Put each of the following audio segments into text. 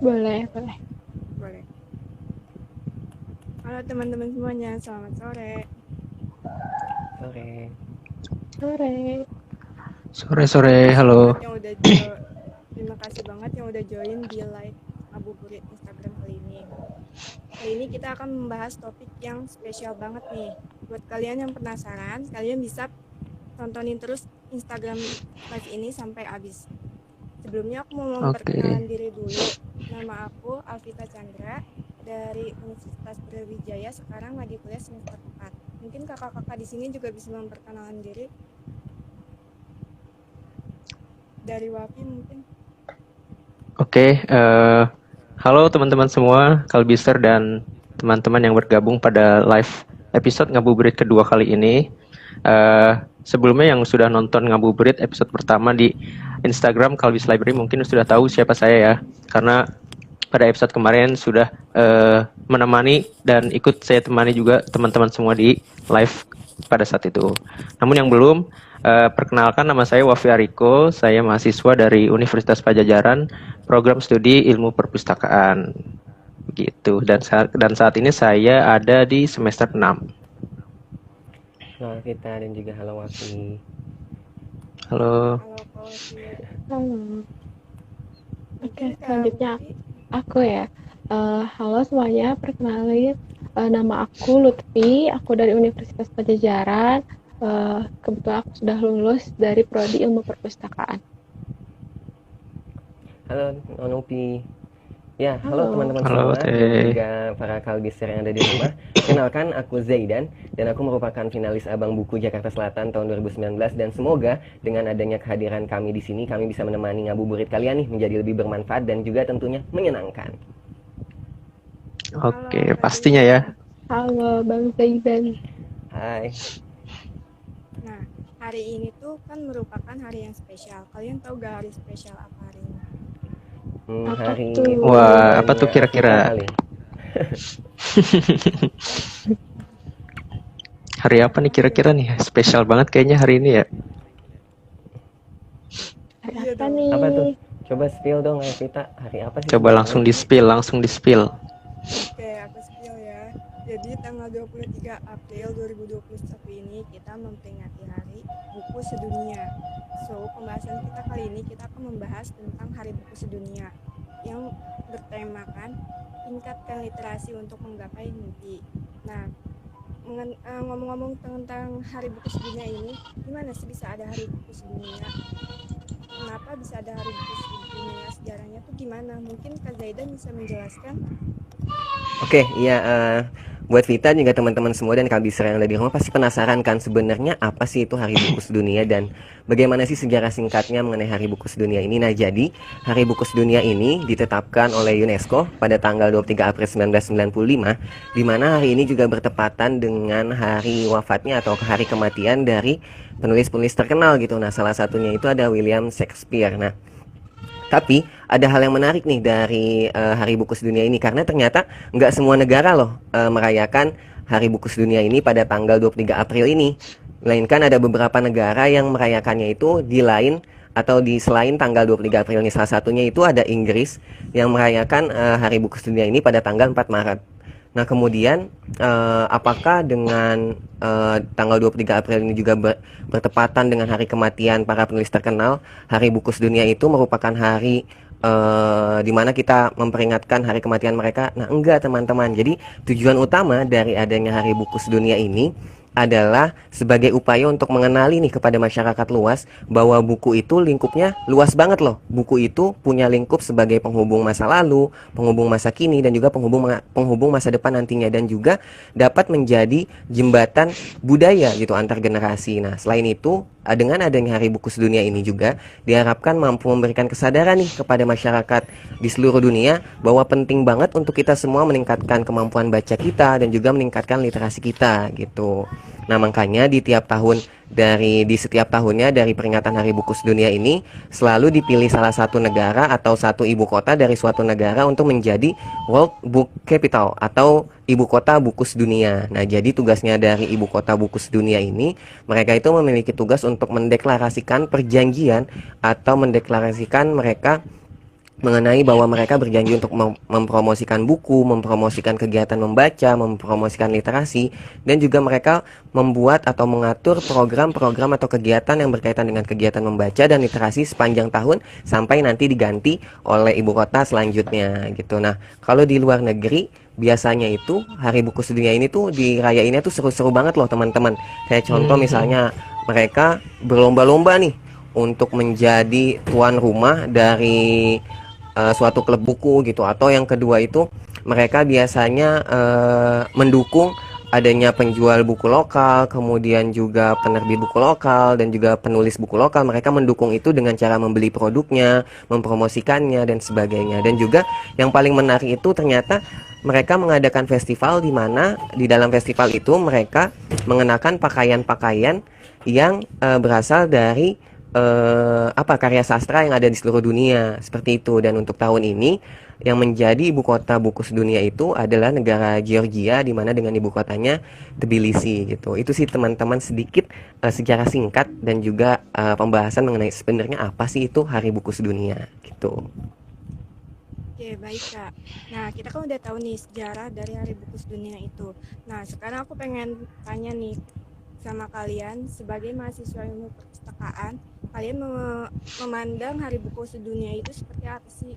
Boleh, boleh. Boleh. Halo teman-teman semuanya, selamat sore. Sore. Sore. Sore, halo. Terima kasih banget yang udah join di live Ngabuburit Instagram kali ini. Kali ini kita akan membahas topik yang spesial banget nih. Buat kalian yang penasaran, kalian bisa tontonin terus Instagram live ini sampai habis. Sebelumnya aku mau memperkenalkan diri dulu. Nama aku Alvita Chandra dari Universitas Brawijaya, sekarang lagi kuliah semester 4. Mungkin kakak-kakak di sini juga bisa memperkenalkan diri. Dari Wafi mungkin. Oke, halo teman-teman semua, Kalbister dan teman-teman yang bergabung pada live episode Ngabuburit kedua kali ini. Sebelumnya yang sudah nonton Ngabuburit episode pertama di Instagram Kalbis Library mungkin sudah tahu siapa saya ya, karena pada episode kemarin sudah menemani dan ikut saya temani juga teman-teman semua di live pada saat itu. Namun yang belum, perkenalkan, nama saya Wafi Ariko, saya mahasiswa dari Universitas Pajajaran, program studi ilmu perpustakaan. Begitu. Dan saat ini saya ada di semester 6. Halo Vita dan juga halo Wafi. Halo. Halo. Oke, selanjutnya aku ya. Halo semuanya, perkenalin, nama aku Lutfi, aku dari Universitas Pajajaran. Kebetulan aku sudah lulus dari Prodi Ilmu Perpustakaan. Halo Nonupi. Ya, halo Halo. teman-teman Halo, semua dan juga para kalbister yang ada di rumah. Kenalkan, aku Zaidan dan aku merupakan finalis Abang Buku Jakarta Selatan tahun 2019 dan semoga dengan adanya kehadiran kami di sini kami bisa menemani ngabuburit kalian nih menjadi lebih bermanfaat dan juga tentunya menyenangkan. Oke, pastinya ya. Halo Bang Zaidan. Hai. Nah, hari ini tuh kan merupakan hari yang spesial. Kalian tahu gak hari spesial apa hari ini? Apa Hari tuh? Wah, apa tuh kira-kira? Hari apa nih kira-kira nih? Spesial banget kayaknya hari ini ya. Hari apa nih? Apa tuh? Coba spill dong Vita, hari apa sih? Coba langsung di spill. Oke, aku spill ya. Jadi tanggal 23 April 2021 ini kita memperingati Hari Buku Sedunia. So, pembahasan kita kali ini kita akan membahas tentang Hari Buku Sedunia yang bertemakan tingkatkan literasi untuk menggapai mimpi. Nah, ngomong-ngomong tentang Hari Buku Sedunia ini, gimana sih bisa ada Hari Buku Sedunia? Kenapa bisa ada Hari Buku Sedunia? Sejarahnya tuh gimana? Mungkin Kak Zaidan bisa menjelaskan? Oke, iya, buat Vita juga teman-teman semua dan kalbiser yang ada di rumah pasti penasaran kan sebenarnya apa sih itu Hari Buku Sedunia dan bagaimana sih sejarah singkatnya mengenai Hari Buku Sedunia ini. Nah, jadi Hari Buku Sedunia ini ditetapkan oleh UNESCO pada tanggal 23 April 1995, di mana hari ini juga bertepatan dengan hari wafatnya atau hari kematian dari penulis-penulis terkenal gitu. Nah, salah satunya itu ada William Shakespeare. Nah, tapi ada hal yang menarik nih dari Hari Buku Sedunia ini karena ternyata nggak semua negara loh merayakan Hari Buku Sedunia ini pada tanggal 23 April ini. Melainkan ada beberapa negara yang merayakannya itu di lain atau di selain tanggal 23 April ini. Salah satunya itu ada Inggris yang merayakan Hari Buku Sedunia ini pada tanggal 4 Maret. Nah, kemudian apakah dengan tanggal 23 April ini juga bertepatan dengan hari kematian para penulis terkenal? Hari Buku Sedunia itu merupakan hari di mana kita memperingatkan hari kematian mereka? Nah, enggak teman-teman. Jadi tujuan utama dari adanya Hari Buku Sedunia ini adalah sebagai upaya untuk mengenali nih kepada masyarakat luas bahwa buku itu lingkupnya luas banget loh. Buku itu punya lingkup sebagai penghubung masa lalu, penghubung masa kini, dan juga penghubung masa depan nantinya, dan juga dapat menjadi jembatan budaya gitu antar generasi. Nah, selain itu dengan adanya Hari Buku Sedunia ini juga diharapkan mampu memberikan kesadaran nih kepada masyarakat di seluruh dunia bahwa penting banget untuk kita semua meningkatkan kemampuan baca kita dan juga meningkatkan literasi kita gitu. Nah, makanya di setiap tahunnya dari peringatan Hari Buku Sedunia ini selalu dipilih salah satu negara atau satu ibu kota dari suatu negara untuk menjadi World Book Capital atau ibu kota buku sedunia. Nah, jadi tugasnya dari ibu kota buku sedunia ini, mereka itu memiliki tugas untuk mendeklarasikan perjanjian atau mendeklarasikan mereka mengenai bahwa mereka berjanji untuk mempromosikan buku, mempromosikan kegiatan membaca, mempromosikan literasi, dan juga mereka membuat atau mengatur program-program atau kegiatan yang berkaitan dengan kegiatan membaca dan literasi sepanjang tahun sampai nanti diganti oleh ibu kota selanjutnya gitu. Nah, kalau di luar negeri biasanya itu Hari Buku Sedunia ini tuh dirayainnya tuh seru-seru banget loh teman-teman. Kayak contoh misalnya mereka berlomba-lomba nih untuk menjadi tuan rumah dari suatu klub buku gitu, atau yang kedua itu mereka biasanya mendukung adanya penjual buku lokal, kemudian juga penerbit buku lokal dan juga penulis buku lokal. Mereka mendukung itu dengan cara membeli produknya, mempromosikannya dan sebagainya. Dan juga yang paling menarik itu ternyata mereka mengadakan festival di mana di dalam festival itu mereka mengenakan pakaian-pakaian yang berasal dari karya sastra yang ada di seluruh dunia seperti itu. Dan untuk tahun ini yang menjadi ibu kota buku sedunia itu adalah negara Georgia, di mana dengan ibu kotanya Tbilisi gitu. Itu sih teman-teman sedikit sejarah singkat dan juga pembahasan mengenai sebenarnya apa sih itu Hari Buku Sedunia gitu. Oke, baik Kak. Nah, kita kan udah tahu nih sejarah dari Hari Buku Sedunia itu. Nah, sekarang aku pengen tanya nih sama kalian sebagai mahasiswa ilmu perpustakaan, kalian memandang Hari Buku Sedunia itu seperti apa sih?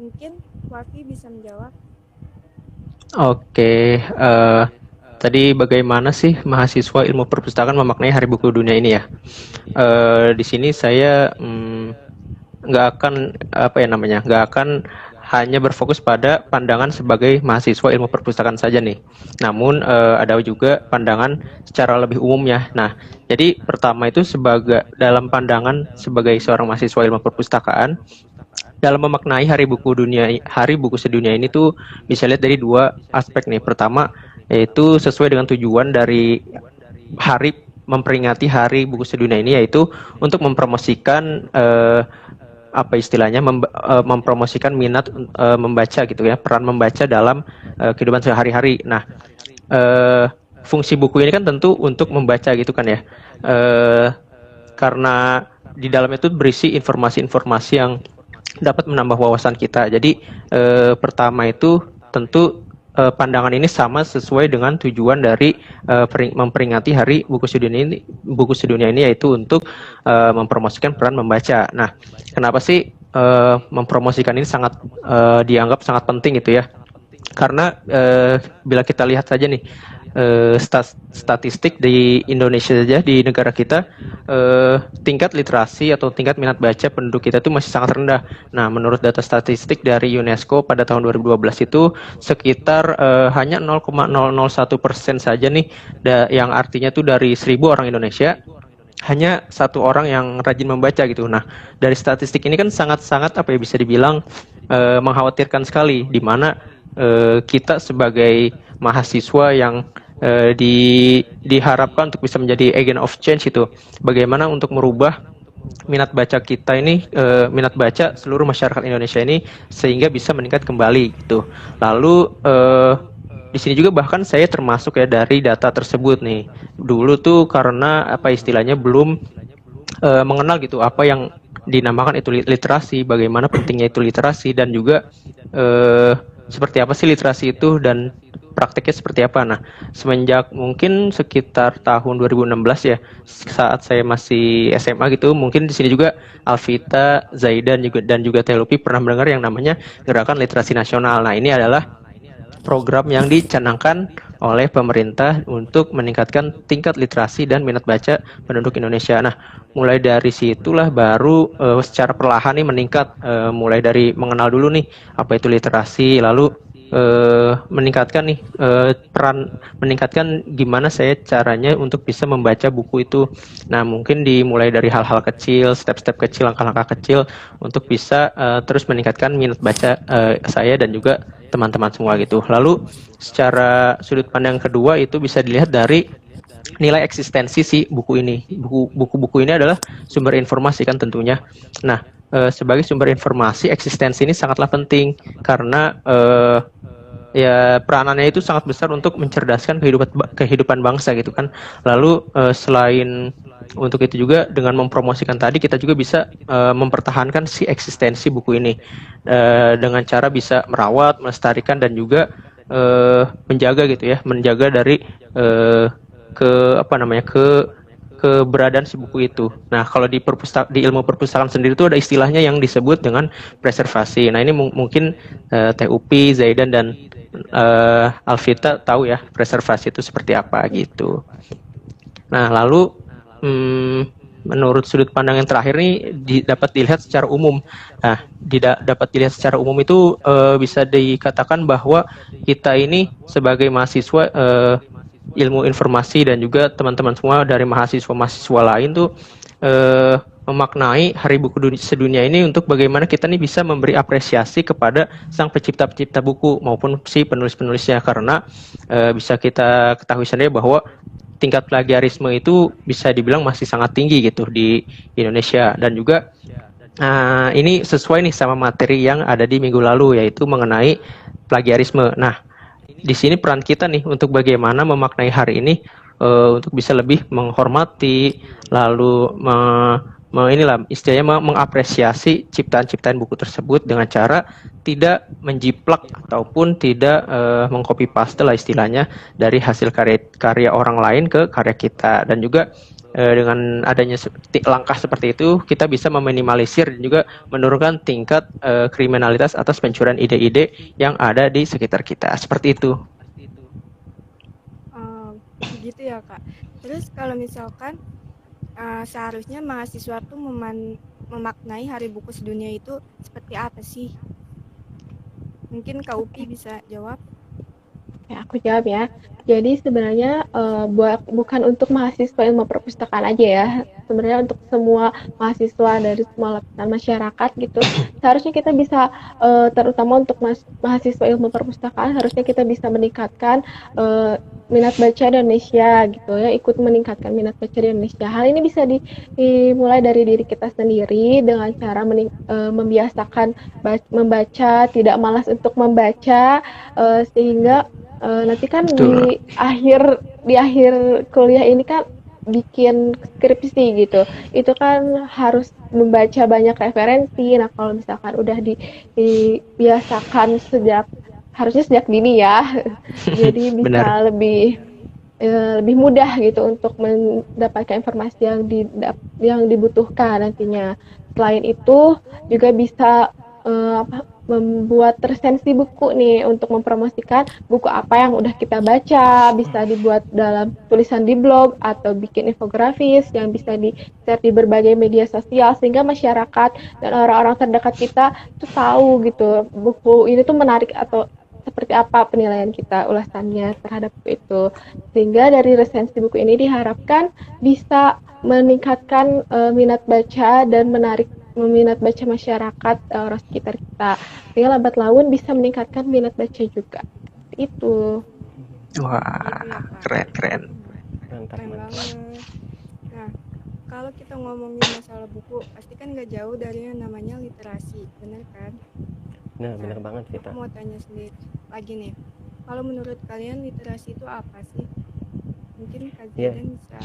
Mungkin Wafi bisa menjawab. Oke, tadi bagaimana sih mahasiswa ilmu perpustakaan memaknai Hari Buku Dunia ini ya? Di sini saya nggak akan hanya berfokus pada pandangan sebagai mahasiswa ilmu perpustakaan saja nih. Namun ada juga pandangan secara lebih umumnya. Nah, jadi pertama itu dalam pandangan sebagai seorang mahasiswa ilmu perpustakaan, dalam memaknai Hari Buku Sedunia ini tuh bisa lihat dari dua aspek nih. Pertama yaitu sesuai dengan tujuan dari memperingati Hari Buku Sedunia ini, yaitu untuk mempromosikan mempromosikan minat membaca gitu ya, peran membaca dalam kehidupan sehari-hari. Nah, fungsi buku ini kan tentu untuk membaca gitu kan ya, karena di dalamnya itu berisi informasi-informasi yang dapat menambah wawasan kita. Jadi pertama itu tentu pandangan ini sama sesuai dengan tujuan dari memperingati Hari Buku Sedunia ini yaitu untuk mempromosikan peran membaca. Nah, kenapa sih mempromosikan ini sangat dianggap sangat penting gitu ya? Karena bila kita lihat saja nih statistik di Indonesia saja, di negara kita, tingkat literasi atau tingkat minat baca penduduk kita itu masih sangat rendah. Nah, menurut data statistik dari UNESCO pada tahun 2012 itu sekitar hanya 0,001% saja nih, yang artinya itu dari 1.000 orang Indonesia hanya 1 orang yang rajin membaca gitu. Nah, dari statistik ini kan sangat-sangat bisa dibilang mengkhawatirkan sekali, di mana kita sebagai mahasiswa yang diharapkan untuk bisa menjadi agent of change itu, bagaimana untuk merubah minat baca kita ini, minat baca seluruh masyarakat Indonesia ini sehingga bisa meningkat kembali gitu. Lalu di sini juga bahkan saya termasuk ya dari data tersebut nih. Dulu tuh karena istilahnya belum mengenal gitu apa yang dinamakan itu literasi, bagaimana pentingnya itu literasi, dan juga seperti apa sih literasi itu dan prakteknya seperti apa. Nah, semenjak mungkin sekitar tahun 2016 ya, saat saya masih SMA gitu, mungkin di sini juga Alvita, Zaidan dan juga Telupi pernah mendengar yang namanya Gerakan Literasi Nasional. Nah, ini adalah program yang dicanangkan oleh pemerintah untuk meningkatkan tingkat literasi dan minat baca penduduk Indonesia. Nah, mulai dari situlah baru secara perlahan nih meningkat, mulai dari mengenal dulu nih apa itu literasi, lalu meningkatkan gimana saya caranya untuk bisa membaca buku itu. Nah, mungkin dimulai dari hal-hal kecil, step-step kecil, langkah-langkah kecil untuk bisa terus meningkatkan minat baca saya dan juga teman-teman semua gitu. Lalu secara sudut pandang kedua itu bisa dilihat dari nilai eksistensi si buku ini. Buku-buku ini adalah sumber informasi kan tentunya. Nah, sebagai sumber informasi, eksistensi ini sangatlah penting karena ya peranannya itu sangat besar untuk mencerdaskan kehidupan bangsa gitu kan. Lalu selain untuk itu juga dengan mempromosikan tadi kita juga bisa mempertahankan si eksistensi buku ini dengan cara bisa merawat, melestarikan dan juga menjaga gitu ya, menjaga dari ke apa namanya keberadaan si buku itu. Nah, kalau di ilmu perpustakaan sendiri itu ada istilahnya yang disebut dengan preservasi. Nah, ini mungkin Teh Upi, Zaidan dan Alvita tahu ya preservasi itu seperti apa gitu. Nah, lalu menurut sudut pandang yang terakhir nih dapat dilihat secara umum. Nah, dapat dilihat secara umum itu bisa dikatakan bahwa kita ini sebagai mahasiswa ilmu informasi dan juga teman-teman semua dari mahasiswa-mahasiswa lain tuh memaknai Hari Buku Sedunia ini untuk bagaimana kita nih bisa memberi apresiasi kepada sang pencipta-pencipta buku maupun si penulis-penulisnya, karena bisa kita ketahui sendiri bahwa tingkat plagiarisme itu bisa dibilang masih sangat tinggi gitu di Indonesia. Dan juga ini sesuai nih sama materi yang ada di minggu lalu, yaitu mengenai plagiarisme. Nah, di sini peran kita nih untuk bagaimana memaknai hari ini untuk bisa lebih menghormati, lalu inilah istilahnya mengapresiasi ciptaan-ciptaan buku tersebut dengan cara tidak menjiplak ataupun tidak mengcopy paste lah istilahnya dari hasil karya orang lain ke karya kita. Dan juga dengan adanya langkah seperti itu kita bisa meminimalisir dan juga menurunkan tingkat kriminalitas atas pencurian ide-ide yang ada di sekitar kita. Seperti itu. Gitu ya Kak. Terus kalau misalkan seharusnya mahasiswa tuh memaknai Hari Buku Sedunia itu seperti apa sih? Mungkin Kak Upi bisa jawab. Ya, aku jawab ya. Jadi sebenarnya bukan untuk mahasiswa ilmu perpustakaan aja ya. Sebenarnya untuk semua mahasiswa dari semua lapisan masyarakat gitu. Seharusnya kita bisa terutama untuk mahasiswa ilmu perpustakaan harusnya kita bisa meningkatkan minat baca di Indonesia gitu ya, ikut meningkatkan minat baca di Indonesia. Hal ini bisa dimulai dari diri kita sendiri dengan cara membiasakan membaca, tidak malas untuk membaca, sehingga nanti kan di akhir kuliah ini kan bikin skripsi gitu, itu kan harus membaca banyak referensi. Nah, kalau misalkan udah dibiasakan harusnya sejak dini ya, jadi bisa lebih mudah gitu untuk mendapatkan informasi yang dibutuhkan nantinya. Selain itu juga bisa membuat resensi buku nih untuk mempromosikan buku apa yang udah kita baca, bisa dibuat dalam tulisan di blog atau bikin infografis yang bisa di-share di berbagai media sosial sehingga masyarakat dan orang-orang terdekat kita tuh tahu gitu buku ini tuh menarik atau seperti apa penilaian kita, ulasannya terhadap buku itu. Sehingga dari resensi buku ini diharapkan bisa meningkatkan minat baca dan minat baca masyarakat orang sekitar kita. Sehingga lambat laun bisa meningkatkan minat baca juga. Itu. Wah, keren. Mantap banget. Nah, kalau kita ngomongin masalah buku, pasti kan gak jauh dari yang namanya literasi, bener kan? Nah, bener banget Vita. Aku mau tanya sendiri lagi nih. Kalau menurut kalian literasi itu apa sih? Mungkin Kak Zidan bisa.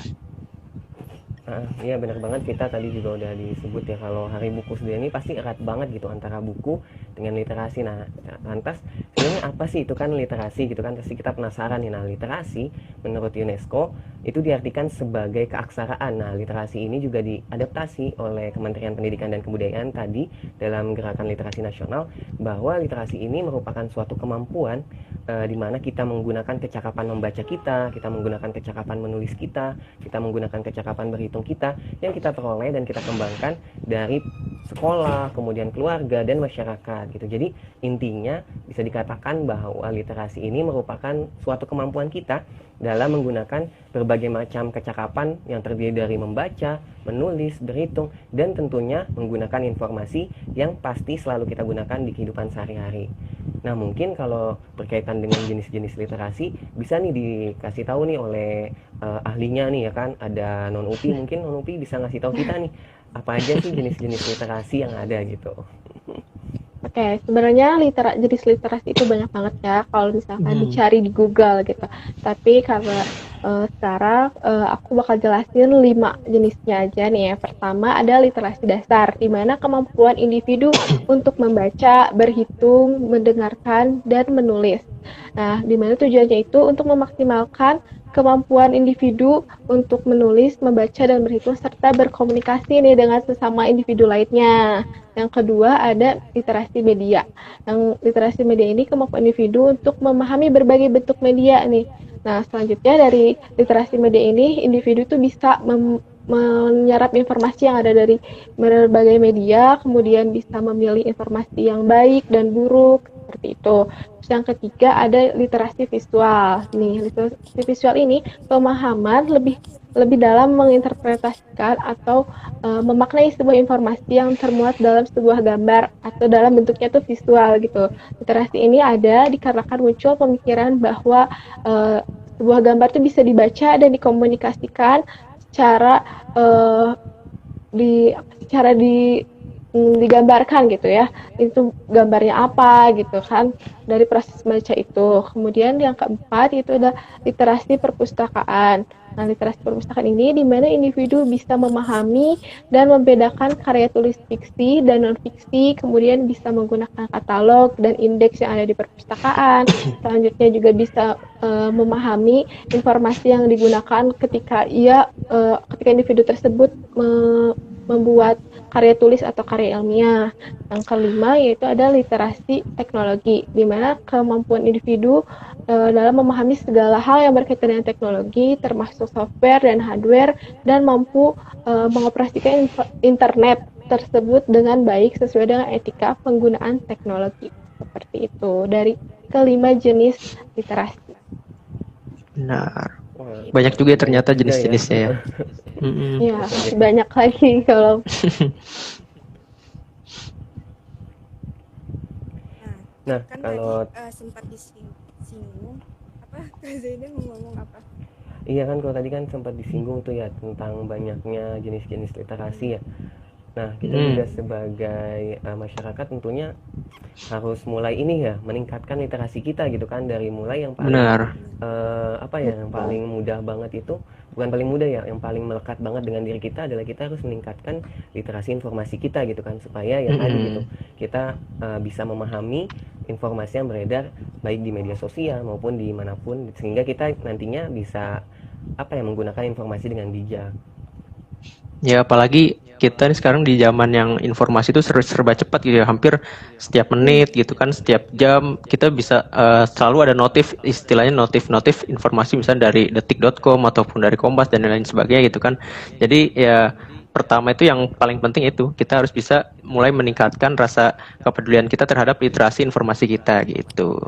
Iya benar banget, Vita tadi juga udah disebut ya kalau Hari Buku Sedunia ini pasti erat banget gitu antara buku dengan literasi. Nah, lantas sebenarnya apa sih itu kan literasi gitu kan, pasti kita penasaran nih. Nah, literasi menurut UNESCO itu diartikan sebagai keaksaraan. Nah, literasi ini juga diadaptasi oleh Kementerian Pendidikan dan Kebudayaan tadi dalam Gerakan Literasi Nasional, bahwa literasi ini merupakan suatu kemampuan di mana kita menggunakan kecakapan membaca kita menggunakan kecakapan menulis kita menggunakan kecakapan berhitung kita yang kita peroleh dan kita kembangkan dari sekolah, kemudian keluarga dan masyarakat gitu. Jadi intinya bisa dikatakan bahwa literasi ini merupakan suatu kemampuan kita dalam menggunakan berbagai macam kecakapan yang terdiri dari membaca, menulis, berhitung, dan tentunya menggunakan informasi yang pasti selalu kita gunakan di kehidupan sehari-hari. Nah, mungkin kalau berkaitan dengan jenis-jenis literasi, bisa nih dikasih tahu nih oleh ahlinya nih ya kan, ada Non Upi, mungkin Non Upi bisa ngasih tahu kita nih, apa aja sih jenis-jenis literasi yang ada gitu. Oke, sebenarnya jenis literasi itu banyak banget ya kalau misalkan dicari di Google gitu. Tapi karena Sekarang aku bakal jelasin 5 jenisnya aja nih ya. Pertama ada literasi dasar, di mana kemampuan individu untuk membaca, berhitung, mendengarkan, dan menulis. Nah, di mana tujuannya itu untuk memaksimalkan kemampuan individu untuk menulis, membaca, dan berhitung, serta berkomunikasi nih dengan sesama individu lainnya. Yang kedua ada literasi media. Yang literasi media ini kemampuan individu untuk memahami berbagai bentuk media nih. Nah, selanjutnya dari literasi media ini, individu tuh bisa menyerap informasi yang ada dari berbagai media, kemudian bisa memilih informasi yang baik dan buruk, seperti itu. Terus yang ketiga ada literasi visual. Nih, literasi visual ini pemahaman lebih dalam menginterpretasikan atau memaknai sebuah informasi yang termuat dalam sebuah gambar atau dalam bentuknya tuh visual gitu. Literasi ini ada dikarenakan muncul pemikiran bahwa sebuah gambar tuh bisa dibaca dan dikomunikasikan secara digambarkan gitu ya, itu gambarnya apa gitu kan dari proses baca itu. Kemudian yang keempat itu ada literasi perpustakaan. Nah, literasi perpustakaan ini di mana individu bisa memahami dan membedakan karya tulis fiksi dan non-fiksi, kemudian bisa menggunakan katalog dan indeks yang ada di perpustakaan. Selanjutnya juga bisa memahami informasi yang digunakan ketika individu tersebut membuat karya tulis atau karya ilmiah. Yang kelima yaitu ada literasi teknologi, di mana kemampuan individu dalam memahami segala hal yang berkaitan dengan teknologi, termasuk software dan hardware, dan mampu mengoperasikan internet tersebut dengan baik sesuai dengan etika penggunaan teknologi. Seperti itu dari kelima jenis literasi. Benar. Banyak juga ternyata jenis-jenisnya ya. Ya, masih banyak lagi kalau. Nah, Nah, kan kalau tadi sempat disinggung apa? Kak Zaiden mau ngomong apa? iya kan kalau tadi kan sempat disinggung tuh ya tentang banyaknya jenis-jenis literasi ya. Nah, kita juga sebagai masyarakat tentunya harus mulai ini ya, meningkatkan literasi kita gitu kan, dari mulai yang paling yang paling mudah banget itu, bukan paling mudah ya, yang paling melekat banget dengan diri kita adalah kita harus meningkatkan literasi informasi kita gitu kan, supaya ya tadi gitu kita bisa memahami informasi yang beredar baik di media sosial maupun dimanapun, sehingga kita nantinya bisa menggunakan informasi dengan bijak. Ya, apalagi kita nih sekarang di zaman yang informasi itu serba cepat gitu ya, hampir setiap menit gitu kan, setiap jam kita bisa selalu ada istilahnya notif informasi misalnya dari detik.com ataupun dari Kompas dan lain sebagainya gitu kan. Jadi ya pertama itu yang paling penting itu kita harus bisa mulai meningkatkan rasa kepedulian kita terhadap literasi informasi kita gitu.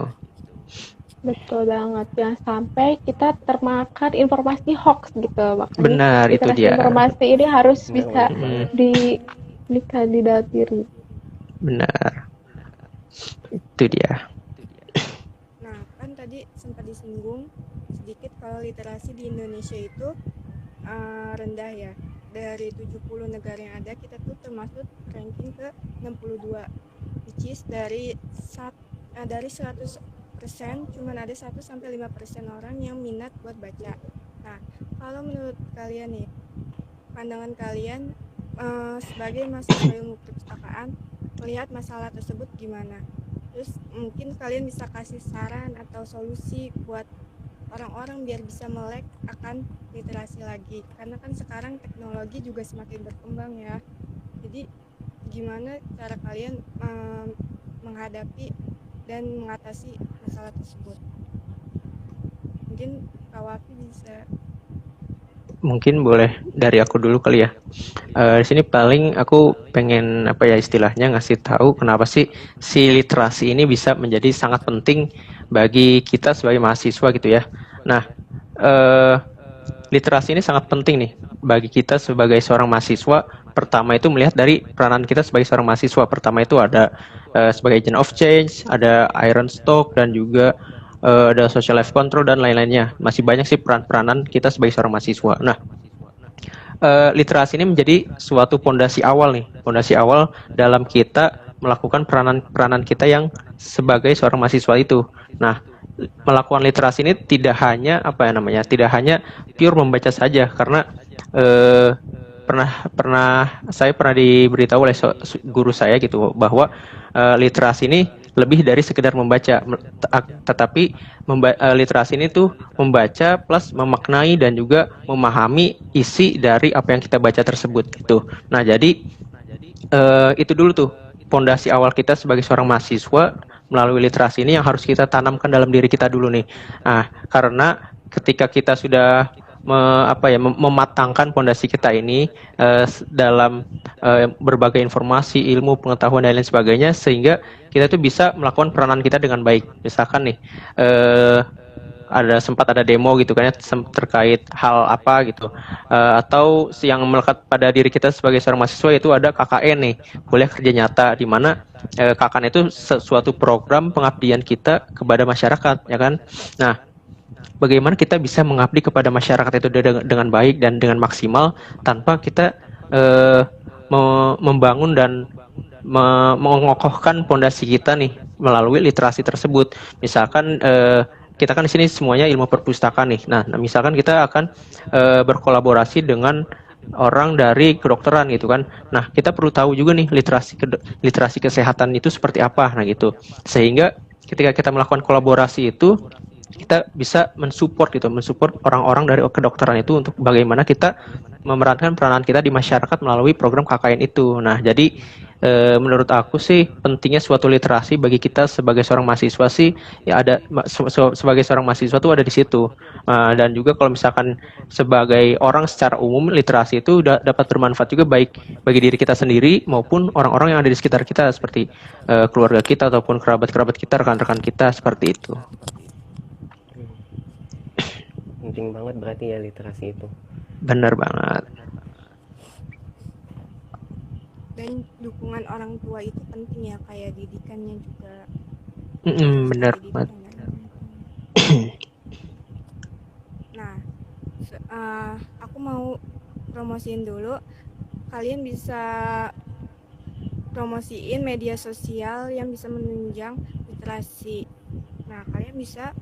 Betul banget, ya sampai kita termakan informasi hoax gitu. Makanya benar, itu dia. Informasi ini harus bisa dikandidati. Benar, itu dia. Nah, kan tadi sempat disinggung sedikit kalau literasi di Indonesia itu rendah ya. Dari 70 negara yang ada, kita tuh termasuk ranking ke 62, which is dari 100% cuman ada 1-5% orang yang minat buat baca. Nah, kalau menurut kalian nih, pandangan kalian sebagai mahasiswa ilmu perpustakaan melihat masalah tersebut gimana? Terus mungkin kalian bisa kasih saran atau solusi buat orang-orang biar bisa melek akan literasi lagi, karena kan sekarang teknologi juga semakin berkembang ya. Jadi gimana cara kalian menghadapi dan mengatasi masalah tersebut? Mungkin Kak Wafi bisa. Mungkin boleh dari aku dulu kali ya. Di sini paling aku pengen istilahnya ngasih tahu kenapa sih si literasi ini bisa menjadi sangat penting bagi kita sebagai mahasiswa gitu ya. Nah, literasi ini sangat penting nih bagi kita sebagai seorang mahasiswa. Pertama itu melihat dari peranan kita sebagai seorang mahasiswa. Pertama itu ada sebagai agent of change, ada iron stock, dan juga ada social life control dan lain-lainnya. Masih banyak sih peranan kita sebagai seorang mahasiswa. Nah, literasi ini menjadi suatu pondasi awal dalam kita melakukan peranan kita yang sebagai seorang mahasiswa itu. Nah, melakukan literasi ini tidak hanya tidak hanya pure membaca saja, karena saya pernah diberitahu oleh guru saya gitu bahwa literasi ini lebih dari sekedar membaca, tetapi literasi ini tuh membaca plus memaknai dan juga memahami isi dari apa yang kita baca tersebut gitu. Nah, jadi itu dulu tuh pondasi awal kita sebagai seorang mahasiswa melalui literasi ini yang harus kita tanamkan dalam diri kita dulu nih. Nah, karena ketika kita sudah mematangkan pondasi kita ini dalam berbagai informasi, ilmu, pengetahuan dan lain sebagainya, sehingga kita tuh bisa melakukan peranan kita dengan baik. Misalkan nih sempat ada demo gitu kan ya, terkait hal apa gitu, atau yang melekat pada diri kita sebagai seorang mahasiswa, yaitu ada KKN nih, kuliah kerja nyata, di mana KKN itu suatu program pengabdian kita kepada masyarakat, ya kan. Nah, bagaimana kita bisa mengabdi kepada masyarakat itu dengan baik dan dengan maksimal tanpa kita membangun dan mengokohkan pondasi kita nih melalui literasi tersebut. Misalkan kita kan di sini semuanya ilmu perpustakaan nih. Nah, misalkan kita akan berkolaborasi dengan orang dari kedokteran gitu kan. Nah, kita perlu tahu juga nih literasi kesehatan itu seperti apa, nah gitu. Sehingga ketika kita melakukan kolaborasi itu, kita bisa mensupport orang-orang dari kedokteran itu untuk bagaimana kita memerankan peranan kita di masyarakat melalui program KKN itu. Nah, jadi menurut aku sih pentingnya suatu literasi bagi kita sebagai seorang mahasiswa sih, ya ada sebagai seorang mahasiswa tuh ada di situ. Dan juga kalau misalkan sebagai orang secara umum, literasi itu dapat bermanfaat juga baik bagi diri kita sendiri maupun orang-orang yang ada di sekitar kita, seperti keluarga kita ataupun kerabat-kerabat kita, rekan-rekan kita, seperti itu. Penting banget berarti ya literasi itu. Benar banget. Dan dukungan orang tua itu penting ya, kayak didikannya juga. Benar banget. Nah, aku mau promosiin dulu. Kalian bisa promosiin media sosial yang bisa menunjang literasi. Nah, kalian bisa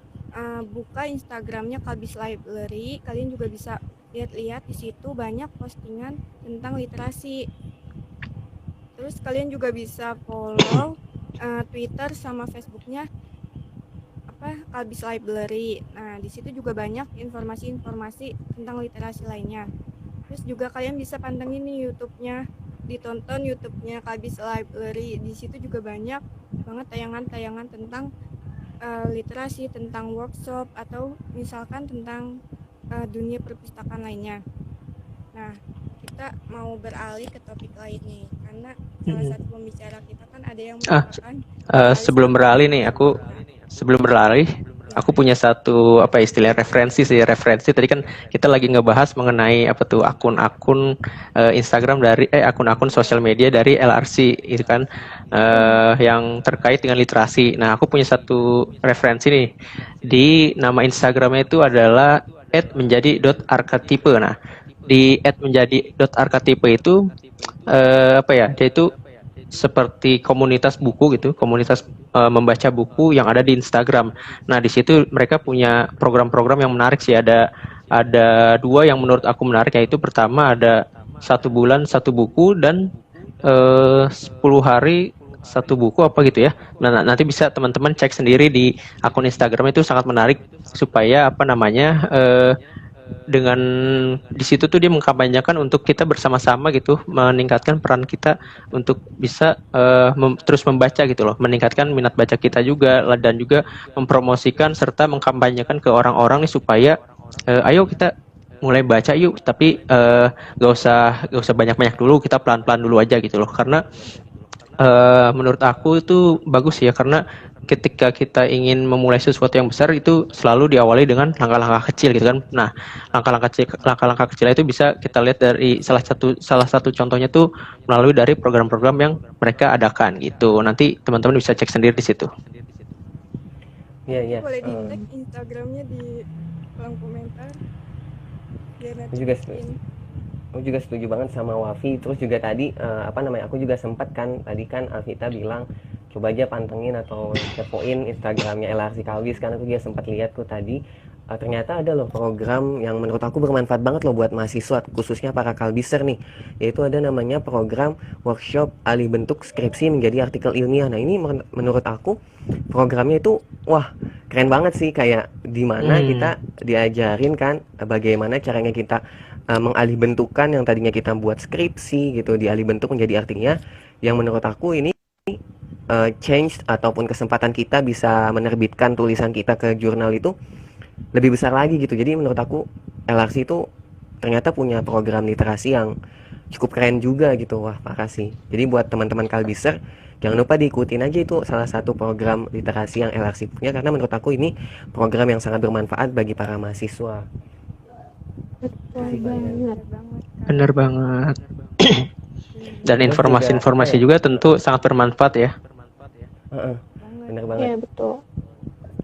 buka Instagramnya Kalbis Library. Kalian juga bisa lihat-lihat di situ banyak postingan tentang literasi. Terus kalian juga bisa follow Twitter sama Facebooknya Kalbis Library. Nah, di situ juga banyak informasi-informasi tentang literasi lainnya. Terus juga kalian bisa pantengin nih YouTube-nya, ditonton YouTube-nya Kalbis Library. Di situ juga banyak banget tayangan-tayangan tentang literasi, tentang workshop, atau misalkan tentang dunia perpustakaan lainnya. Nah, kita mau beralih ke topik lain nih, karena salah satu pembicara kita kan ada yang mengatakan sebelum beralih, aku punya satu istilah referensi. Tadi kan kita lagi ngebahas mengenai akun-akun Instagram dari akun-akun sosial media dari LRC itu kan, yang terkait dengan literasi. Nah, aku punya satu referensi nih, di nama Instagramnya itu adalah @menjadi.archetype. Nah, di @menjadi.archetype itu dia itu seperti komunitas buku gitu, komunitas membaca buku yang ada di Instagram. Nah, di situ mereka punya program-program yang menarik sih. Ada dua yang menurut aku menarik, yaitu pertama ada 1 bulan 1 buku dan 10 hari 1 buku gitu ya. Nah, nanti bisa teman-teman cek sendiri di akun Instagram, itu sangat menarik supaya dengan di situ tuh dia mengkampanyekan untuk kita bersama-sama gitu meningkatkan peran kita untuk bisa terus membaca gitu loh, meningkatkan minat baca kita juga, dan juga mempromosikan serta mengkampanyekan ke orang-orang nih supaya ayo kita mulai baca yuk, tapi gak usah banyak-banyak dulu, kita pelan-pelan dulu aja gitu loh. Karena menurut aku itu bagus ya, karena ketika kita ingin memulai sesuatu yang besar itu selalu diawali dengan langkah-langkah kecil gitu kan. Nah, langkah-langkah kecil itu bisa kita lihat dari salah satu contohnya tuh melalui dari program-program yang mereka adakan gitu. Nanti teman-teman bisa cek sendiri di situ. Iya. Boleh di-tag Instagramnya di kolom komentar biar nanti Aku juga setuju banget sama Wafi. Terus juga tadi aku juga sempat kan tadi kan Alvita bilang coba aja pantengin atau kepoin Instagramnya LRC Kalbis, kan aku juga sempat lihat tuh tadi. Ternyata ada loh program yang menurut aku bermanfaat banget loh buat mahasiswa, khususnya para kalbiser nih. Yaitu ada namanya program workshop alih bentuk skripsi menjadi artikel ilmiah. Nah ini menurut aku programnya itu wah keren banget sih, kayak dimana kita diajarin kan bagaimana caranya kita mengalih bentukan yang tadinya kita buat skripsi gitu, dialih bentuk menjadi artinya, yang menurut aku ini change ataupun kesempatan kita bisa menerbitkan tulisan kita ke jurnal itu lebih besar lagi gitu. Jadi menurut aku LRC itu ternyata punya program literasi yang cukup keren juga gitu. Wah parah sih. Jadi buat teman-teman kalbiser jangan lupa diikutin aja, itu salah satu program literasi yang LRC punya, karena menurut aku ini program yang sangat bermanfaat bagi para mahasiswa. Betul banget. Bener banget. Dan Terus informasi-informasi juga, juga tentu sangat bermanfaat ya. bener banget. Iya betul.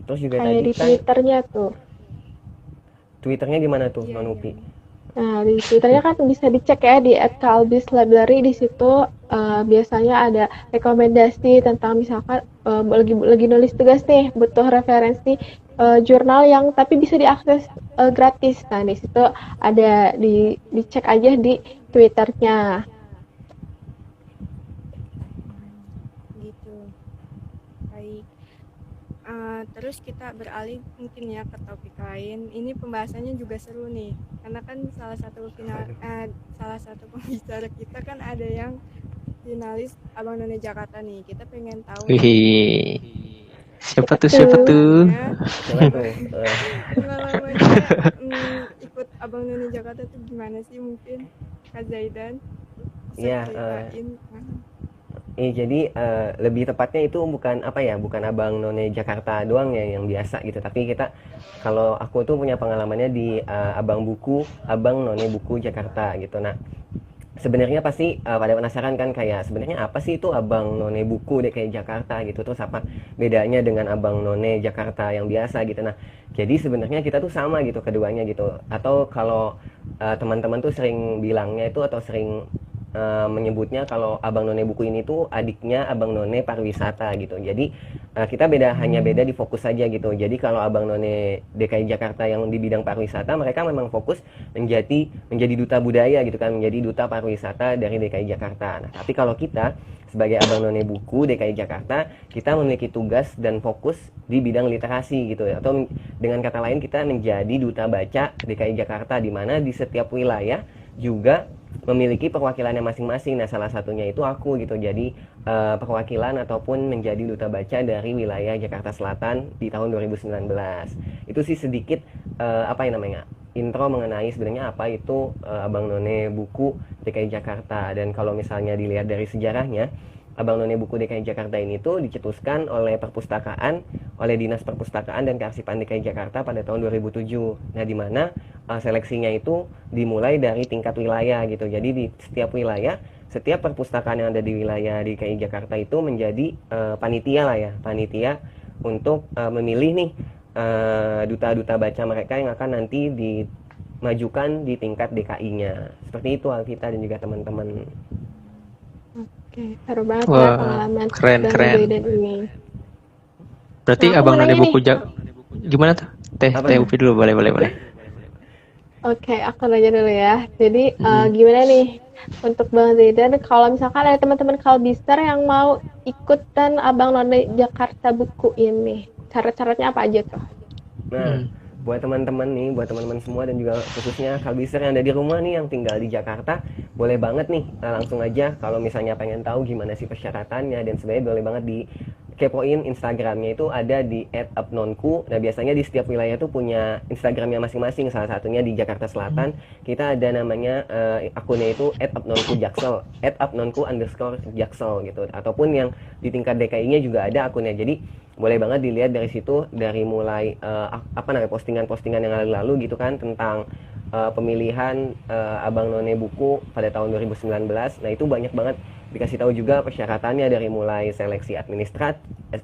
Terus juga Kayak tadi di kan Twitternya tuh. Twitternya gimana tuh, Nonupi? Nah, di Twitternya kan bisa dicek ya di @kalbislibrary. Di situ biasanya ada rekomendasi tentang misalkan lagi nulis tugas nih, butuh referensi jurnal yang tapi bisa diakses gratis. Nah, di situ ada dicek aja di Twitternya. Gitu. Baik. Terus kita beralih mungkin ya ke topik lain. Ini pembahasannya juga seru nih, karena kan salah satu pembicara kita kan ada yang finalis Abang None Jakarta nih. Kita pengen tahu Wih. Siapa tuh? pengalamannya ikut Abang None Jakarta tuh gimana sih, mungkin Kak Zaidan bisa ceritain. Jadi lebih tepatnya itu bukan Abang None Jakarta doang ya yang biasa gitu, tapi kalau aku tuh punya pengalamannya di Abang None Buku Jakarta gitu. Nah sebenarnya pasti pada penasaran kan, kayak sebenarnya apa sih itu Abang None Buku DKI Jakarta gitu, terus apa bedanya dengan Abang None Jakarta yang biasa gitu. Nah jadi sebenarnya kita tuh sama gitu keduanya gitu, atau kalau teman-teman tuh sering bilangnya itu atau sering menyebutnya kalau Abang None Buku ini tuh adiknya Abang None Pariwisata gitu. Jadi kita hanya beda di fokus saja gitu. Jadi kalau Abang None DKI Jakarta yang di bidang pariwisata, mereka memang fokus menjadi duta budaya gitu kan, menjadi duta pariwisata dari DKI Jakarta. Nah tapi kalau kita sebagai Abang None Buku DKI Jakarta, kita memiliki tugas dan fokus di bidang literasi gitu ya, atau dengan kata lain kita menjadi duta baca DKI Jakarta, di mana di setiap wilayah juga memiliki perwakilannya masing-masing. Nah salah satunya itu aku gitu, jadi perwakilan ataupun menjadi duta baca dari wilayah Jakarta Selatan di tahun 2019. Itu sih sedikit intro mengenai sebenarnya apa itu Abang None Buku DKI Jakarta. Dan kalau misalnya dilihat dari sejarahnya, Abang None Buku DKI Jakarta ini tuh dicetuskan oleh Dinas Perpustakaan dan Kearsipan DKI Jakarta pada tahun 2007. Nah, di mana seleksinya itu dimulai dari tingkat wilayah gitu. Jadi di setiap wilayah, setiap perpustakaan yang ada di wilayah DKI Jakarta itu menjadi panitia untuk memilih nih duta-duta baca mereka yang akan nanti dimajukan di tingkat DKI-nya. Seperti itu Alvita dan juga teman-teman. Oke, seru banget ya pengalaman keren. Zaidan ini. Berarti Abang None Buku gimana tuh? Teh Upi dulu, boleh. Oke, aku nanya dulu ya. Jadi gimana nih untuk Bang Zaidan, kalau misalkan ada teman-teman kalbister yang mau ikutan Abang None Jakarta Buku ini, syarat-syaratnya apa aja tuh? Nah, buat teman-teman semua dan juga khususnya kalbister yang ada di rumah nih yang tinggal di Jakarta, boleh banget nih langsung aja kalau misalnya pengen tahu gimana sih persyaratannya dan sebenarnya boleh banget di kepoin Instagramnya, itu ada di @abnonku. Nah biasanya di setiap wilayah tuh punya Instagramnya masing-masing. Salah satunya di Jakarta Selatan kita ada namanya akunnya itu @abnonku_jaksel, @abnonku_jaksel gitu. Ataupun yang di tingkat DKI-nya juga ada akunnya. Jadi boleh banget dilihat dari situ, dari mulai postingan-postingan yang lalu gitu kan tentang pemilihan Abang None Buku pada tahun 2019. Nah itu banyak banget dikasih tahu juga persyaratannya, dari mulai seleksi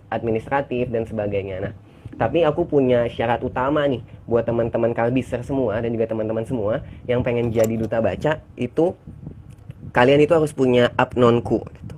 administratif dan sebagainya. Nah Tapi aku punya syarat utama nih buat teman-teman Kalbiser semua dan juga teman-teman semua yang pengen jadi duta baca itu kalian itu harus punya apnonku gitu.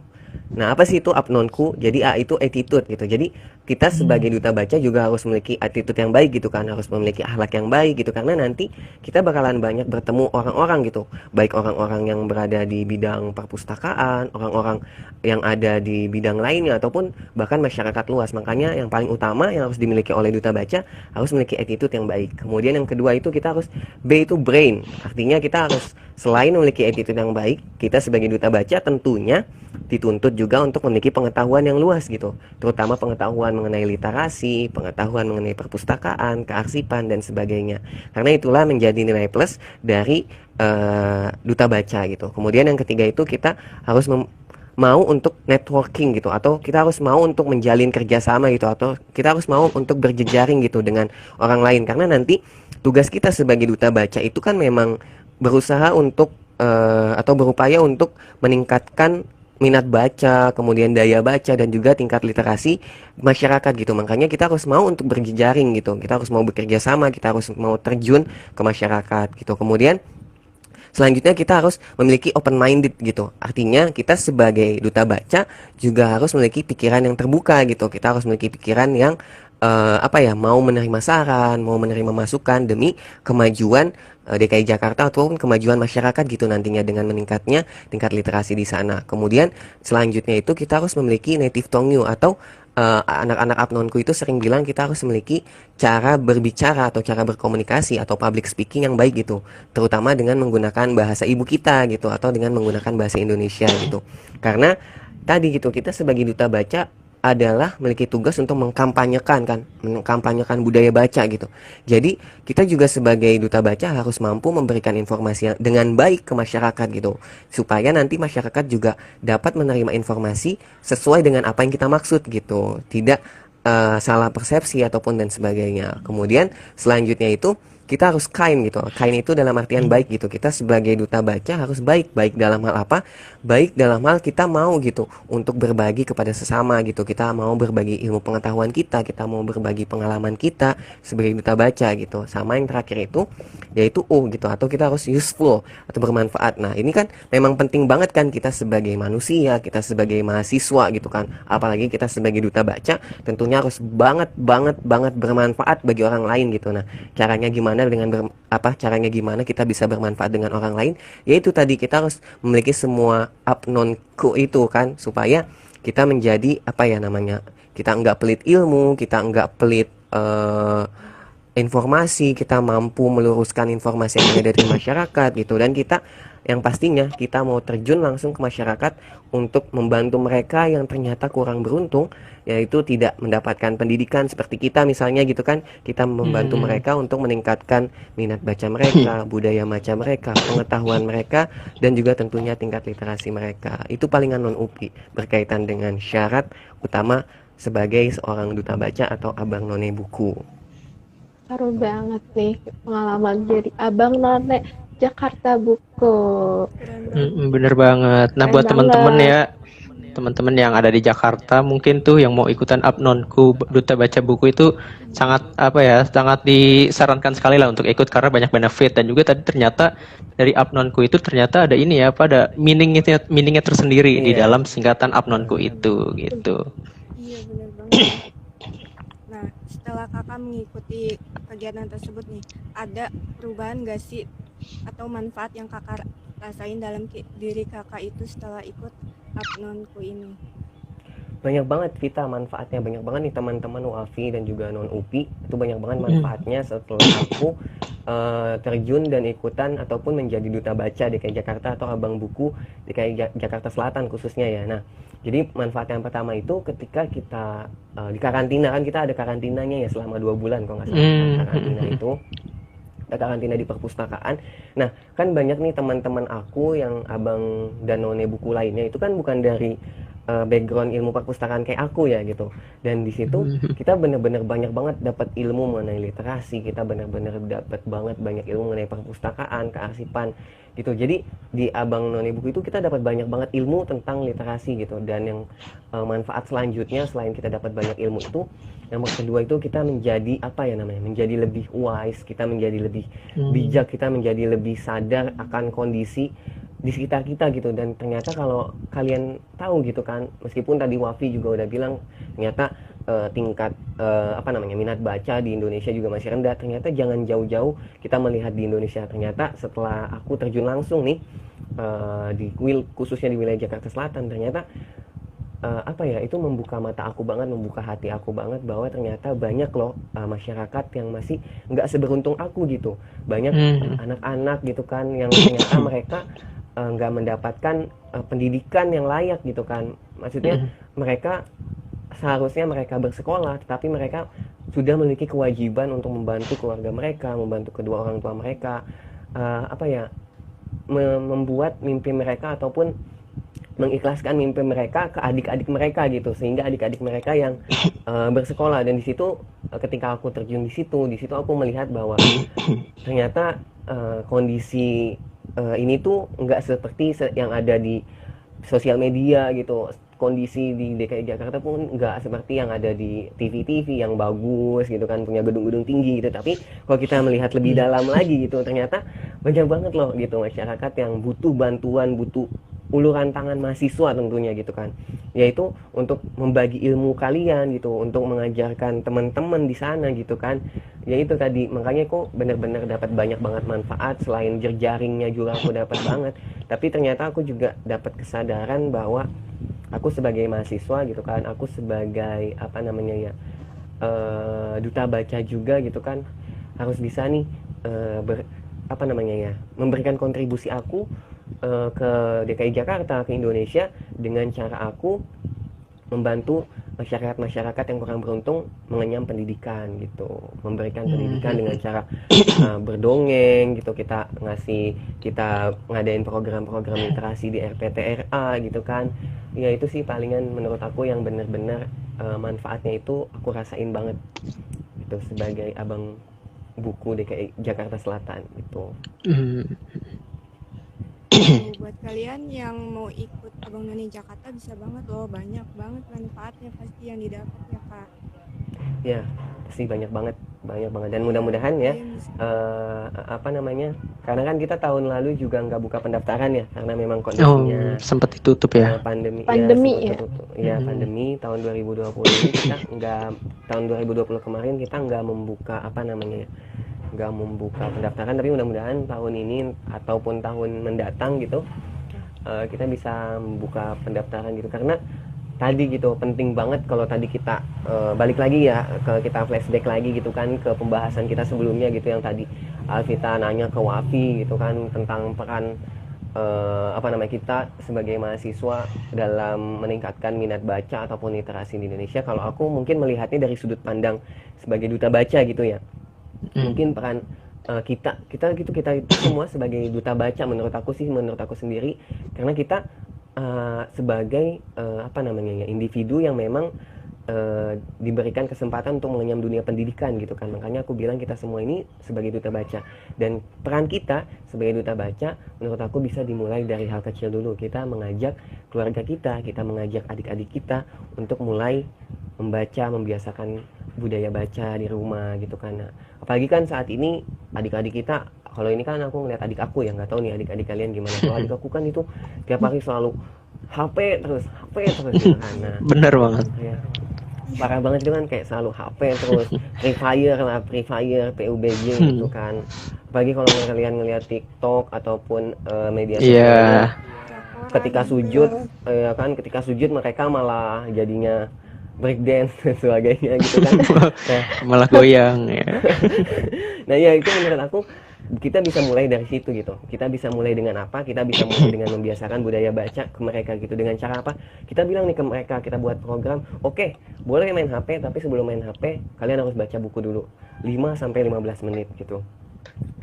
Nah, apa sih itu apnonku? Jadi A itu attitude gitu. Jadi kita sebagai duta baca juga harus memiliki attitude yang baik gitu kan, harus memiliki akhlak yang baik gitu karena nanti kita bakalan banyak bertemu orang-orang gitu. Baik orang-orang yang berada di bidang perpustakaan, orang-orang yang ada di bidang lainnya ataupun bahkan masyarakat luas. Makanya yang paling utama yang harus dimiliki oleh duta baca harus memiliki attitude yang baik. Kemudian yang kedua itu kita harus B itu brain. Artinya kita harus selain memiliki attitude yang baik, kita sebagai duta baca tentunya dituntut juga untuk memiliki pengetahuan yang luas gitu, terutama pengetahuan mengenai literasi, pengetahuan mengenai perpustakaan, kearsipan dan sebagainya. Karena itulah menjadi nilai plus dari duta baca gitu. Kemudian yang ketiga itu kita harus mau untuk networking gitu, atau kita harus mau untuk menjalin kerjasama gitu, atau kita harus mau untuk berjejaring gitu dengan orang lain. Karena nanti tugas kita sebagai duta baca itu kan memang berusaha untuk atau berupaya untuk meningkatkan minat baca, kemudian daya baca dan juga tingkat literasi masyarakat gitu. Makanya kita harus mau untuk berjejaring gitu. Kita harus mau bekerja sama, kita harus mau terjun ke masyarakat gitu. Kemudian selanjutnya kita harus memiliki open minded gitu. Artinya kita sebagai duta baca juga harus memiliki pikiran yang terbuka gitu. Kita harus memiliki pikiran yang mau menerima saran, mau menerima masukan demi kemajuan DKI Jakarta ataupun kemajuan masyarakat gitu nantinya dengan meningkatnya tingkat literasi di sana. Kemudian selanjutnya itu kita harus memiliki native tongue atau anak-anak apnonku itu sering bilang kita harus memiliki cara berbicara atau cara berkomunikasi atau public speaking yang baik gitu, terutama dengan menggunakan bahasa ibu kita gitu atau dengan menggunakan bahasa Indonesia gitu. Karena tadi gitu kita sebagai duta baca adalah memiliki tugas untuk mengkampanyekan budaya baca gitu. Jadi kita juga sebagai duta baca harus mampu memberikan informasi dengan baik ke masyarakat gitu, supaya nanti masyarakat juga dapat menerima informasi sesuai dengan apa yang kita maksud gitu, tidak salah persepsi ataupun dan sebagainya. Kemudian selanjutnya itu kita harus kind gitu. Kind itu dalam artian baik gitu. Kita sebagai duta baca harus baik. Baik dalam hal apa? Baik dalam hal kita mau gitu untuk berbagi kepada sesama gitu. Kita mau berbagi ilmu pengetahuan kita mau berbagi pengalaman kita sebagai duta baca gitu. Sama yang terakhir itu yaitu U gitu, atau kita harus useful atau bermanfaat. Nah, ini kan memang penting banget kan kita sebagai manusia, kita sebagai mahasiswa gitu kan. Apalagi kita sebagai duta baca tentunya harus banget bermanfaat bagi orang lain gitu. Nah, caranya gimana caranya gimana kita bisa bermanfaat dengan orang lain, yaitu tadi kita harus memiliki semua apnonku itu kan, supaya kita menjadi kita enggak pelit ilmu, kita enggak pelit informasi, kita mampu meluruskan informasi yang ada dari masyarakat gitu, dan kita yang pastinya kita mau terjun langsung ke masyarakat untuk membantu mereka yang ternyata kurang beruntung, yaitu tidak mendapatkan pendidikan seperti kita misalnya gitu kan. Kita membantu mereka untuk meningkatkan minat baca mereka, budaya baca mereka, pengetahuan mereka, dan juga tentunya tingkat literasi mereka. Itu palingan non-UPI berkaitan dengan syarat utama sebagai seorang duta baca atau abang none buku. Seru banget nih pengalaman jadi abang none Jakarta Buku. Bener banget. Nah, buat teman-teman ya, teman-teman yang ada di Jakarta mungkin tuh yang mau ikutan Apnonku Duta Baca Buku itu sangat sangat disarankan sekali lah untuk ikut karena banyak benefit. Dan juga tadi ternyata dari Apnonku itu ternyata ada ada meaningnya tersendiri di dalam singkatan Apnonku itu gitu. Iya, benar banget. Nah, setelah kakak mengikuti kegiatan tersebut nih, ada perubahan gak sih atau manfaat yang kakak rasain dalam diri kakak itu setelah ikut Apnonku ini? Banyak banget Vita, manfaatnya banyak banget nih teman-teman UAFI dan juga non-UPI. Itu banyak banget manfaatnya setelah aku terjun dan ikutan ataupun menjadi duta baca DKI Jakarta atau abang buku DKI Jakarta Selatan khususnya ya. Nah, jadi manfaat yang pertama itu ketika kita di karantina, kan kita ada karantinanya ya selama 2 bulan kalau nggak salah. Karantina itu karantina di perpustakaan. Nah, kan banyak nih teman-teman aku yang abang dan none buku lainnya itu kan bukan dari background ilmu perpustakaan kayak aku ya gitu. Dan di situ kita benar-benar banyak banget dapat ilmu mengenai literasi, kita benar-benar dapat banget banyak ilmu mengenai perpustakaan, kearsipan gitu. Jadi di Abang None Buku itu kita dapat banyak banget ilmu tentang literasi gitu. Dan yang manfaat selanjutnya selain kita dapat banyak ilmu itu, yang kedua itu kita menjadi apa ya namanya? Menjadi lebih wise, kita menjadi lebih bijak, kita menjadi lebih sadar akan kondisi di sekitar kita gitu. Dan ternyata kalau kalian tahu gitu kan, meskipun tadi Wafi juga udah bilang ternyata tingkat apa namanya minat baca di Indonesia juga masih rendah, ternyata jangan jauh-jauh kita melihat di Indonesia. Ternyata setelah aku terjun langsung nih khususnya di wilayah Jakarta Selatan, ternyata apa ya, itu membuka mata aku banget, membuka hati aku banget bahwa ternyata banyak loh masyarakat yang masih nggak seberuntung aku gitu. Banyak anak-anak gitu kan yang ternyata mereka nggak mendapatkan pendidikan yang layak gitu kan. Maksudnya mereka seharusnya mereka bersekolah, tetapi mereka sudah memiliki kewajiban untuk membantu keluarga mereka, membantu kedua orang tua mereka, apa ya, membuat mimpi mereka ataupun mengikhlaskan mimpi mereka ke adik-adik mereka gitu, sehingga adik-adik mereka yang bersekolah. Dan di situ ketika aku terjun di situ aku melihat bahwa ternyata kondisi ini tuh nggak seperti yang ada di sosial media gitu. Kondisi di DKI Jakarta pun nggak seperti yang ada di TV-TV yang bagus gitu kan, punya gedung-gedung tinggi gitu. Tapi kalau kita melihat lebih dalam lagi gitu, ternyata banyak banget loh gitu masyarakat yang butuh bantuan, butuh uluran tangan mahasiswa tentunya gitu kan, yaitu untuk membagi ilmu kalian gitu, untuk mengajarkan teman-teman di sana gitu kan. Ya itu tadi, makanya kok benar-benar dapat banyak banget manfaat. Selain jejaringnya juga aku dapat banget, tapi ternyata aku juga dapat kesadaran bahwa aku sebagai mahasiswa gitu kan, aku sebagai apa namanya ya, duta baca juga gitu kan, harus bisa nih apa namanya ya, memberikan kontribusi aku ke DKI Jakarta, ke Indonesia, dengan cara aku membantu masyarakat-masyarakat yang kurang beruntung mengenyam pendidikan gitu, memberikan pendidikan dengan cara berdongeng gitu, kita ngadain program-program literasi di RPTRA gitu kan. Ya itu sih palingan menurut aku yang benar-benar manfaatnya itu aku rasain banget gitu sebagai abang buku DKI Jakarta Selatan gitu. Buat kalian yang mau ikut Abang None Jakarta bisa banget loh, banyak banget manfaatnya pasti yang didapat ya Kak. Ya pasti banyak banget dan mudah-mudahan ya apa namanya, karena kan kita tahun lalu juga nggak buka pendaftaran ya, karena memang kondisinya sempat ditutup ya, pandemi ya. Pandemi tahun 2020 ini kita nggak, tahun 2020 kemarin kita nggak membuka apa namanya ya, nggak membuka pendaftaran. Tapi mudah-mudahan tahun ini ataupun tahun mendatang gitu kita bisa membuka pendaftaran gitu. Karena tadi gitu penting banget kalau tadi kita balik lagi ya, kita flashback lagi gitu kan ke pembahasan kita sebelumnya gitu, yang tadi Alvita nanya ke Wafi gitu kan tentang peran apa namanya kita sebagai mahasiswa dalam meningkatkan minat baca ataupun literasi di Indonesia. Kalau aku mungkin melihatnya dari sudut pandang sebagai duta baca gitu ya. Mungkin peran kita semua sebagai duta baca, menurut aku sendiri, karena kita sebagai apa namanya ya, individu yang memang diberikan kesempatan untuk mengenyam dunia pendidikan gitu kan. Makanya aku bilang kita semua ini sebagai duta baca, dan peran kita sebagai duta baca menurut aku bisa dimulai dari hal kecil dulu. Kita mengajak keluarga kita mengajak adik-adik kita untuk mulai membaca, membiasakan budaya baca di rumah gitu kan. Nah, apalagi kan saat ini adik-adik kita, kalau ini kan aku ngeliat adik aku ya, nggak tahu nih adik-adik kalian gimana. Kalau adik aku kan itu tiap hari selalu HP terus gitu kan. Nah, bener banget ya, parah banget itu kan, kayak selalu HP terus, Free Fire, PUBG gitu kan. Apalagi kalau kalian ngeliat TikTok ataupun media sosial ketika sujud ya kan, ketika sujud mereka malah jadinya breakdance dan sebagainya gitu kan. Nah, malah goyang ya. Nah ya itu menurut aku kita bisa mulai dari situ gitu. Kita bisa mulai dengan apa? Kita bisa mulai dengan membiasakan budaya baca ke mereka gitu. Dengan cara apa? Kita bilang nih ke mereka, kita buat program, oke, boleh main HP, tapi sebelum main HP kalian harus baca buku dulu 5-15 menit gitu.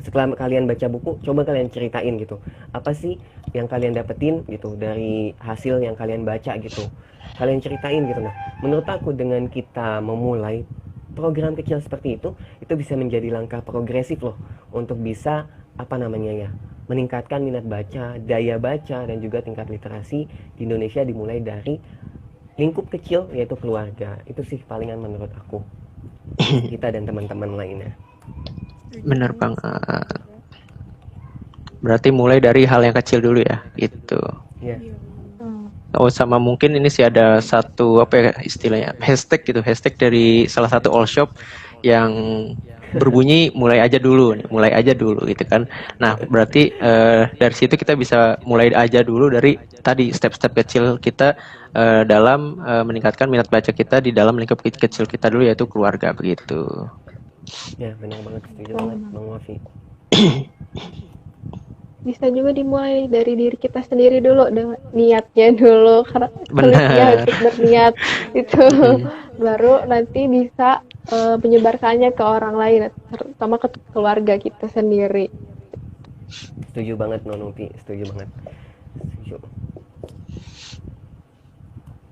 setelah kalian baca buku, coba kalian ceritain gitu. Apa sih yang kalian dapetin gitu dari hasil yang kalian baca gitu. Kalian ceritain gitu. Nah, menurut aku dengan kita memulai program kecil seperti itu bisa menjadi langkah progresif loh untuk bisa meningkatkan minat baca, daya baca, dan juga tingkat literasi di Indonesia dimulai dari lingkup kecil yaitu keluarga. Itu sih palingan menurut aku. Kita dan teman-teman lainnya. Bener banget. Berarti mulai dari hal yang kecil dulu ya, gitu. Ya. Oh, sama mungkin ini sih ada satu istilahnya hashtag dari salah satu all shop yang berbunyi mulai aja dulu gitu kan. Nah, berarti dari situ kita bisa mulai aja dulu dari tadi step-step kecil kita dalam meningkatkan minat baca kita di dalam lingkup kecil kita dulu, yaitu keluarga, begitu. Ya, benar banget, setuju banget Bang Wafi. Bisa juga dimulai dari diri kita sendiri dulu, dengan niatnya dulu, karena Benar. untuk berniat itu baru nanti bisa menyebarkannya ke orang lain, terutama ke keluarga kita sendiri. Setuju banget Nonupi, setuju banget. Setuju.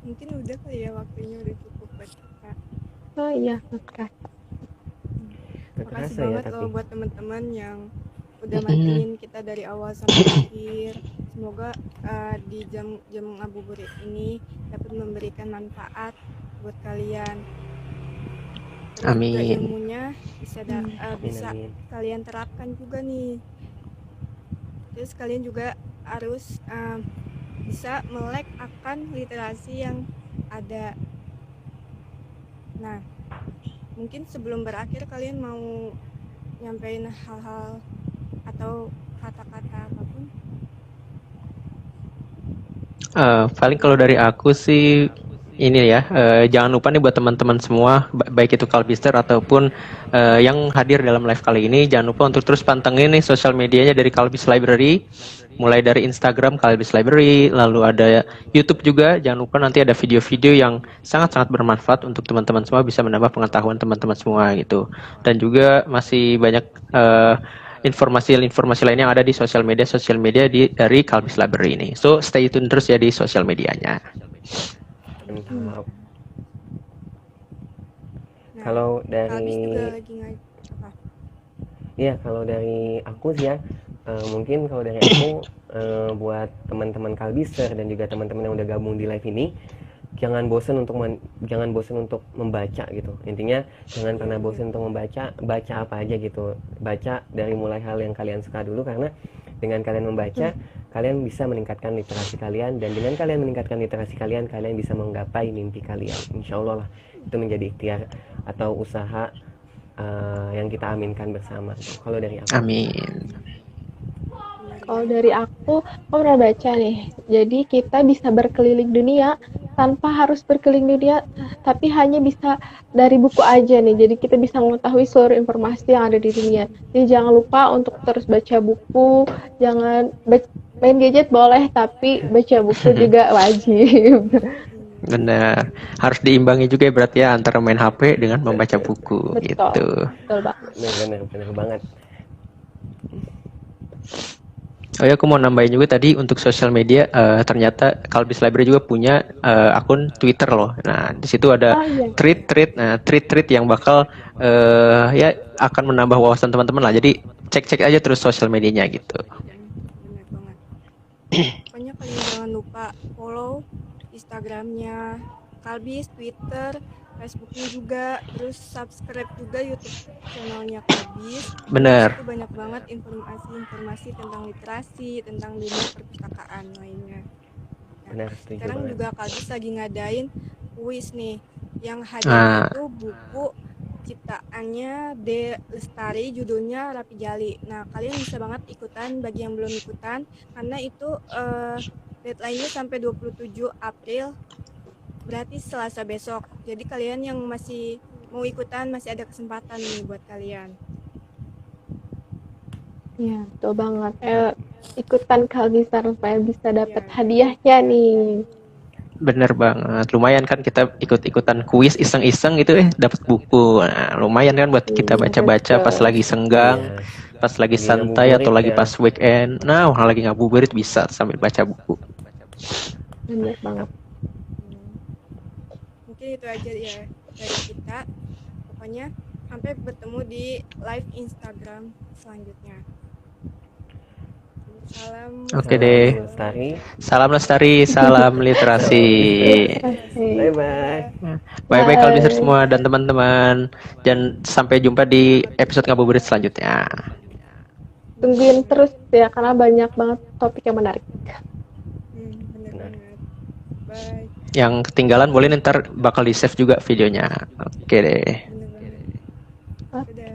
Mungkin udah kali ya, waktunya udah cukup buat kita. Oh iya, kerasa. Makasih Kerasa ya, banget tapi loh buat teman-teman yang udah mantengin kita dari awal sampai akhir. Semoga di jam ngabuburit ini dapat memberikan manfaat buat kalian. Terus juga Amin. ilmunya bisa amin. kalian terapkan juga nih. Terus kalian juga harus bisa melek akan literasi yang ada. Nah, mungkin sebelum berakhir kalian mau nyampein hal-hal atau kata-kata apapun? Paling kalau dari aku sih ini ya, jangan lupa nih buat teman-teman semua, baik itu Kalbister ataupun yang hadir dalam live kali ini, jangan lupa untuk terus pantengin nih sosial medianya dari Kalbis Library, mulai dari Instagram Kalbis Library, lalu ada YouTube juga. Jangan lupa nanti ada video-video yang sangat-sangat bermanfaat untuk teman-teman semua, bisa menambah pengetahuan teman-teman semua gitu. Dan juga masih banyak informasi lain yang ada di sosial media dari Kalbis Library ini. So stay tune terus ya di sosial medianya. Mantap. Nah, Kalau Kalbis juga dari lagi apa? Iya, kalau dari aku sih ya, mungkin kalau dari aku buat teman-teman Kalbister dan juga teman-teman yang udah gabung di live ini, jangan bosan untuk membaca gitu. Intinya jangan pernah bosan untuk baca apa aja gitu. Baca dari mulai hal yang kalian suka dulu, karena dengan kalian membaca, kalian bisa meningkatkan literasi kalian, dan dengan kalian meningkatkan literasi kalian, kalian bisa menggapai mimpi kalian. Insya Allah lah, itu menjadi ikhtiar atau usaha yang kita aminkan bersama. Kalau dari aku. Amin. Kalau dari aku pernah baca nih, jadi kita bisa berkeliling dunia tanpa harus berkeliling dunia, tapi hanya bisa dari buku aja nih. Jadi kita bisa mengetahui seluruh informasi yang ada di dunia. Jadi jangan lupa untuk terus baca buku, jangan main gadget boleh, tapi baca buku juga wajib. Benar, harus diimbangi juga berarti ya antara main HP dengan membaca buku. Betul. Gitu. Betul banget. Benar banget. Oh ya, aku mau nambahin juga tadi untuk sosial media, ternyata Kalbis Library juga punya akun Twitter loh. Nah, di situ ada tweet yang bakal ya akan menambah wawasan teman-teman lah. Jadi cek aja terus sosial medianya gitu. Benar banget. Pokoknya kalian jangan lupa follow Instagramnya Kalbis, Twitter, Facebooknya juga, terus subscribe juga YouTube channelnya Kalbis. Bener. Itu banyak banget informasi tentang literasi, tentang dunia perpustakaan lainnya. Nah, Benar, setuju sekarang banget. juga Kalbis lagi ngadain kuis nih, yang hadir itu buku ciptaannya De Lestari, judulnya Rapi Jali. Nah, kalian bisa banget ikutan bagi yang belum ikutan, karena itu deadline-nya sampai 27 April, berarti Selasa besok. Jadi kalian yang masih mau ikutan masih ada kesempatan nih buat kalian. Ya, betul banget. Ikutan Kalbistar supaya bisa dapat hadiahnya nih. Bener banget. Lumayan kan kita ikut-ikutan kuis iseng-iseng gitu dapat buku. Nah, lumayan kan buat kita baca-baca pas lagi senggang. Iya. pas lagi Lagi santai atau ngabuburit lagi ya. pas weekend. Nah, orang lagi ngabuburit bisa sambil baca buku. Benar banget. Mungkin itu aja ya dari kita. Pokoknya sampai bertemu di live Instagram selanjutnya. Salam. Oke deh. Lestari. Salam lestari, salam literasi. Bye bye. Bye-bye Kalbister semua dan teman-teman. Dan sampai jumpa di episode ngabuburit selanjutnya. Tungguin terus ya karena banyak banget topik yang menarik. Bener banget. Bye. Yang ketinggalan boleh ntar bakal di-save juga videonya. Oke deh. Bener banget. Oke.